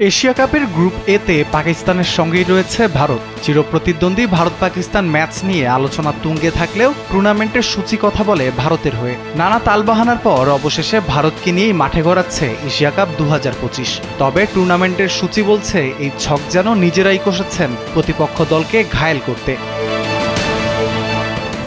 Asia কাপের group এতে পাকিস্তানের সঙ্গেই রয়েছে ভারত। চিরপ্রতিদ্বন্দ্বী ভারত পাকিস্তান ম্যাচ নিয়ে আলোচনা তুঙ্গে থাকলেও টুর্নামেন্টের সূচি কথা বলে ভারতের হয়ে। নানা তালবাহানার পর অবশেষে ভারতকে নিয়েই মাঠে গড়াচ্ছে এশিয়া কাপ 2025। তবে টুর্নামেন্টের সূচি বলছে এই ছক যেন নিজেরাই কষেছেন প্রতিপক্ষ দলকে ঘায়েল করতে।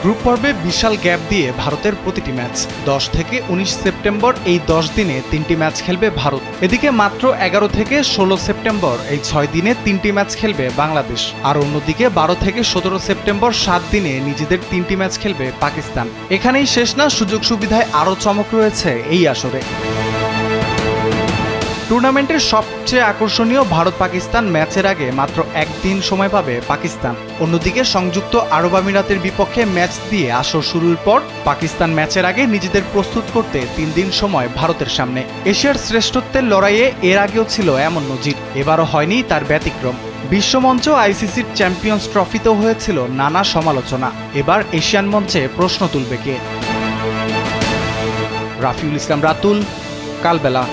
গ্রুপ পর্বে বিশাল গ্যাপ দিয়ে ভারতের প্রতিটি ম্যাচ 10 থেকে 19 সেপ্টেম্বর এই 10 দিনে 3টি ম্যাচ খেলবে ভারত। এদিকে মাত্র 11 থেকে 16 সেপ্টেম্বর এই 6 দিনে 3টি ম্যাচ খেলবে বাংলাদেশ। আর অন্যদিকে 12 থেকে 17 সেপ্টেম্বর 7 দিনে নিজেদের 3টি ম্যাচ খেলবে পাকিস্তান। এখানেই শেষ না, সুযোগ সুবিধায় আরও চমক রয়েছে এই আসরে। টুর্নামেন্টের সবচেয়ে আকর্ষণীয় ভারত পাকিস্তান ম্যাচের আগে মাত্র একদিন সময় পাবে পাকিস্তান। অন্যদিকে সংযুক্ত আরব আমিরাতের বিপক্ষে ম্যাচ দিয়ে আসর শুরুর পর পাকিস্তান ম্যাচের আগে নিজেদের প্রস্তুত করতে 3 দিন সময় ভারতের সামনে। এশিয়ার শ্রেষ্ঠত্বের লড়াইয়ে এর আগেও ছিল এমন নজির, এবারও হয়নি তার ব্যতিক্রম। বিশ্বমঞ্চ আইসিসির চ্যাম্পিয়ন্স ট্রফিতেও হয়েছিল নানা সমালোচনা, এবার এশিয়ান মঞ্চে প্রশ্ন তুলবে কে? রাফিউল ইসলাম রাতুল, কালবেলা।